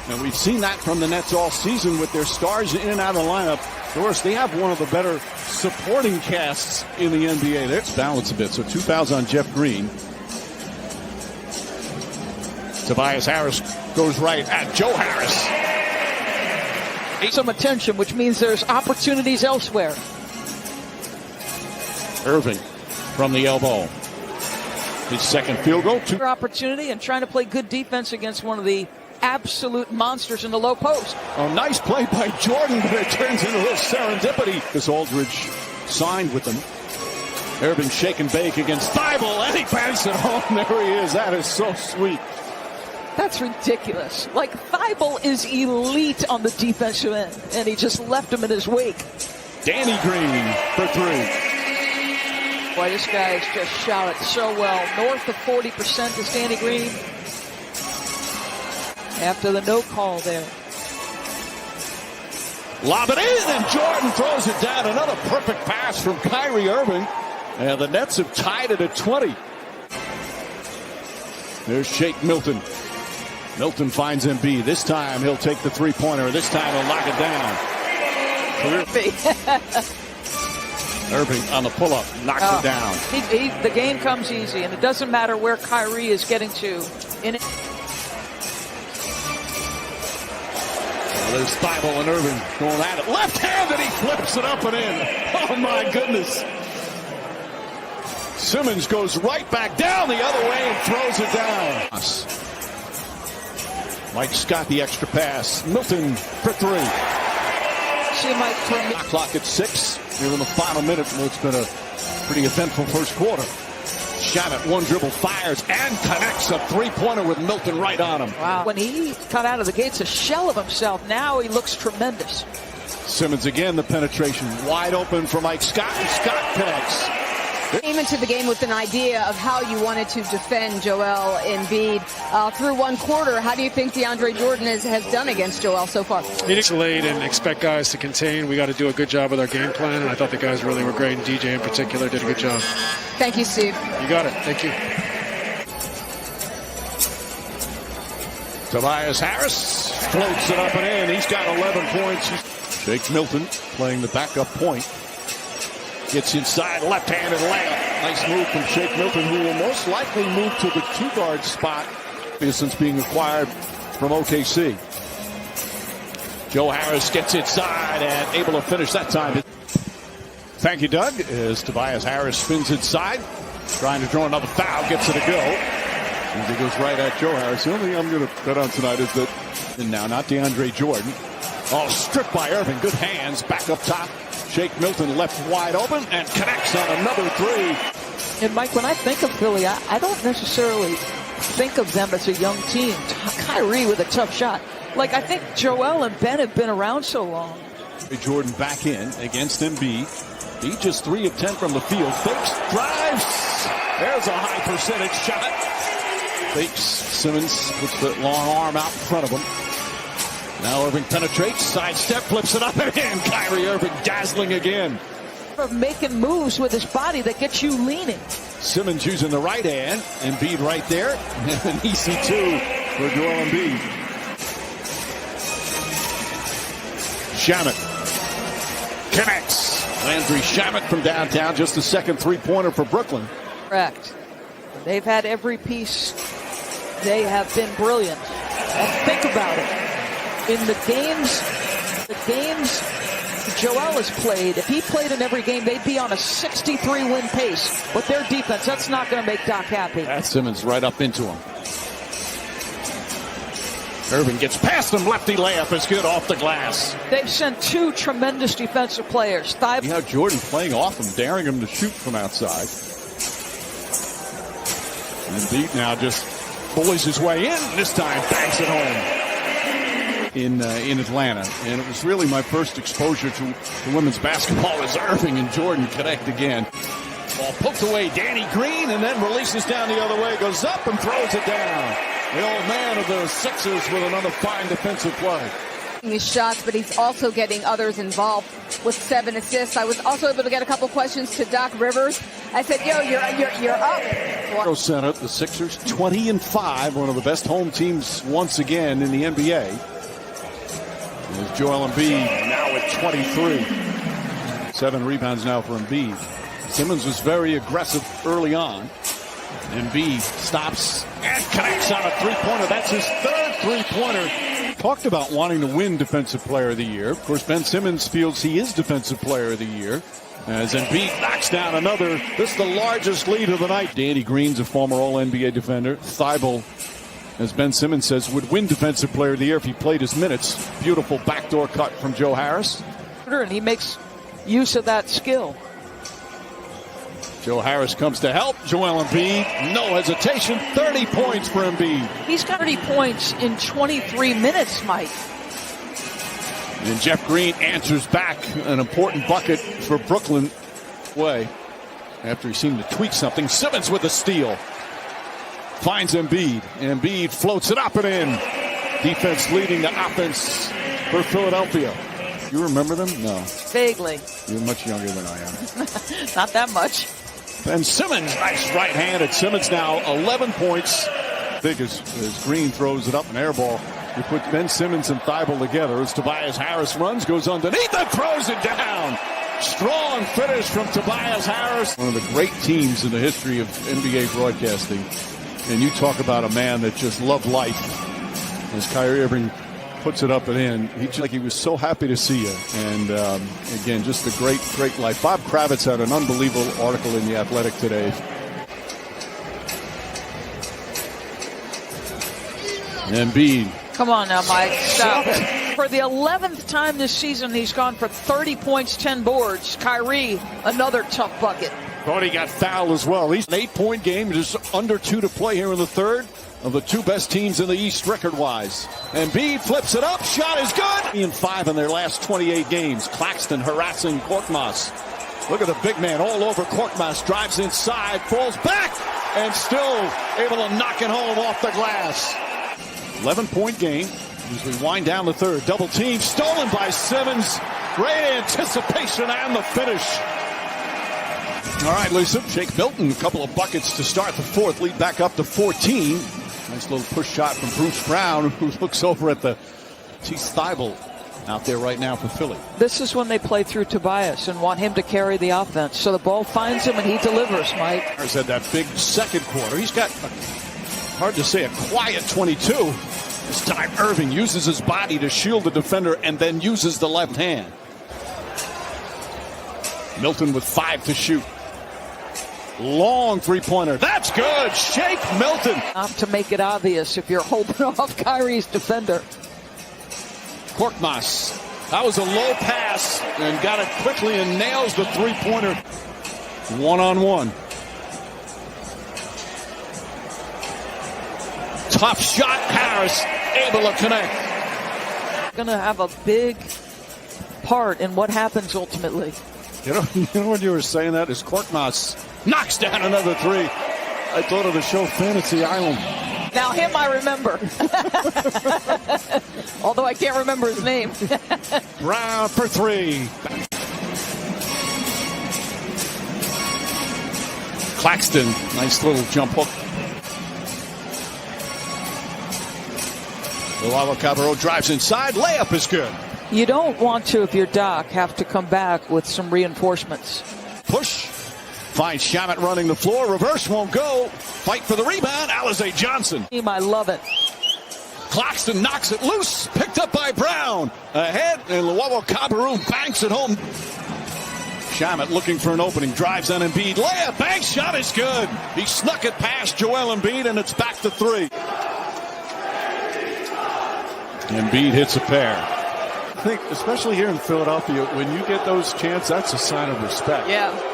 And we've seen that from the Nets all season with their stars in and out of the lineup. Of course, they have one of the better supporting casts in the NBA. Let's balance a bit. So 2 fouls on Jeff Green. Tobias Harris goes right at Joe Harris. Some attention, which means there's opportunities elsewhere. Irving from the elbow. His second field goal. Opportunity and trying to play good defense against one of the absolute monsters in the low post. Oh, nice play by Jordan, but it turns into a little serendipity. This Aldridge signed with them. Irving shake and bake against Thibault, and he banks it home. There he is. That is so sweet. That's ridiculous. Like, Thibault is elite on the defensive end, and he just left him in his wake. Danny Green for three. Boy, this guy's just shot it so well. North of 40% is Danny Green. After the no call there. Lob it in, and Jordan throws it down. Another perfect pass from Kyrie Irving. And the Nets have tied it at 20. There's Shake Milton. Milton finds Embiid. This time he'll take the three-pointer. This time he'll knock it down. Irving on the pull-up, knocks it down. The game comes easy, and it doesn't matter where Kyrie is getting to. There's Thibault and Irving going at it. Left-handed, he flips it up and in. Oh, my goodness. Simmons goes right back down the other way and throws it down. Mike Scott, the extra pass. Milton for three. Clock at 6. Here in the final minute. It's been a pretty eventful first quarter. Shot at one dribble, fires, and connects a three-pointer with Milton right on him. Wow. When he cut out of the gates, a shell of himself. Now he looks tremendous. Simmons again, the penetration wide open for Mike Scott, and Scott connects. Came into the game with an idea of how you wanted to defend Joel Embiid. Through one quarter, how do you think DeAndre Jordan has done against Joel so far? He isolate and expect guys to contain. We got to do a good job with our game plan, and I thought the guys really were great, and DJ in particular did a good job. Thank you, Steve. You got it. Thank you. Tobias Harris floats it up and in. He's got 11 points. Shake Milton playing the backup point. Gets inside, left-handed layup. Nice move from Shake Milton, who will most likely move to the two-guard spot since being acquired from OKC. Joe Harris gets inside and able to finish that time. Thank you, Doug, as Tobias Harris spins inside, trying to draw another foul, gets it to go. And he goes right at Joe Harris. The only thing I'm going to bet on tonight is that, and now not DeAndre Jordan. Oh, stripped by Irving. Good hands, back up top. Shake Milton left wide open and connects on another three. And Mike, when I think of Philly, I don't necessarily think of them as a young team. Kyrie with a tough shot. Like, I think Joel and Ben have been around so long. Jordan back in against Embiid. He just 3 of 10 from the field. Fakes, drives. There's a high percentage shot. Fakes. Simmons puts the long arm out in front of him. Now Irving penetrates, sidestep, flips it up and in. Kyrie Irving dazzling again. Making moves with his body that gets you leaning. Simmons using the right hand. Embiid right there. And an easy two for Joel Embiid. Shamet connects. Landry Shamet from downtown. Just the second three-pointer for Brooklyn. Correct. They've had every piece. They have been brilliant. And think about it. In the games Joel has played, if he played in every game, they'd be on a 63-win pace. But their defense, that's not going to make Doc happy. That's Simmons right up into him. Irving gets past him. Lefty layup is good off the glass. They've sent 2 tremendous defensive players. You know, Jordan playing off him, daring him to shoot from outside. And Embiid now just bullies his way in. This time banks it home. In Atlanta, and it was really my first exposure to women's basketball as Irving and Jordan connect again. Ball poked away, Danny Green, and then releases down the other way, goes up and throws it down. The old man of the Sixers with another fine defensive play. These shots, but he's also getting others involved with 7 assists. I was also able to get a couple questions to Doc Rivers. I said, "Yo, you're up." Center, the Sixers 20-5, one of the best home teams once again in the NBA. There's Joel Embiid now at 23. 7 rebounds now for Embiid. Simmons was very aggressive early on. Embiid stops and connects on a three-pointer. That's his third three-pointer. Talked about wanting to win Defensive Player of the Year. Of course, Ben Simmons feels he is Defensive Player of the Year. As Embiid knocks down another. This is the largest lead of the night. Danny Green's a former All-NBA defender. Thibault, as Ben Simmons says, would win Defensive Player of the Year if he played his minutes. Beautiful backdoor cut from Joe Harris. And he makes use of that skill. Joe Harris comes to help. Joel Embiid, no hesitation. 30 points for Embiid. He's got 30 points in 23 minutes, Mike. And Jeff Green answers back an important bucket for Brooklyn. After he seemed to tweak something. Simmons with a steal. Finds Embiid. Embiid floats it up and in. Defense leading the offense for Philadelphia. You remember them? No. Vaguely. You're much younger than I am. Not that much. And Simmons, nice right hand at Simmons now, 11 points. Big as Green throws it up, an air ball. You put Ben Simmons and Thibault together as Tobias Harris runs, goes underneath and throws it down. Strong finish from Tobias Harris. One of the great teams in the history of NBA broadcasting. And you talk about a man that just loved life. As Kyrie Irving puts it up and in, he was so happy to see you. And again, just a great life. Bob Kravitz had an unbelievable article in The Athletic today. Embiid. Come on now, Mike. Stop it. For the 11th time this season, he's gone for 30 points, 10 boards. Kyrie, another tough bucket. Thought he got fouled as well. He's an 8-point game, just under 2 to play here in the third. Of the 2 best teams in the East record-wise. Embiid flips it up. Shot is good. And 5 in their last 28 games. Claxton harassing Korkmaz. Look at the big man all over Korkmaz. Drives inside, falls back, and still able to knock it home off the glass. 11-point game as we wind down the third. Double team stolen by Simmons. Great anticipation and the finish. All right, Lisa. Jake Milton, a couple of buckets to start the fourth. Lead back up to 14. Nice little push shot from Bruce Brown, who looks over at the Thibault out there right now for Philly. This is when they play through Tobias and want him to carry the offense. So the ball finds him and he delivers, Mike. Harris had that big second quarter. He's got, hard to say, a quiet 22. This time Irving uses his body to shield the defender and then uses the left hand. Milton with 5 to shoot. Long three-pointer. That's good. Shake Milton. Not to make it obvious if you're holding off Kyrie's defender. Korkmaz. That was a low pass and got it quickly and nails the three-pointer. One-on-one. Tough shot. Harris able to connect. Going to have a big part in what happens ultimately. You know when you were saying that is Korkmaz knocks down another 3. I thought of the show Fantasy Island. Now him I remember. Although I can't remember his name. Brown for 3. Claxton, nice little jump hook. Luau Cabarro drives inside. Layup is good. You don't want to, if you're Doc, have to come back with some reinforcements. Push. Finds Shamet running the floor. Reverse won't go. Fight for the rebound. Alize Johnson. I love it. Claxton knocks it loose. Picked up by Brown. Ahead, and Luau Cabarro banks it home. Shamet looking for an opening. Drives on Embiid. Layup. Bank shot is good. He snuck it past Joel Embiid, and it's back to 3. Embiid hits a pair. I think, especially here in Philadelphia, when you get those chances, that's a sign of respect. Yeah.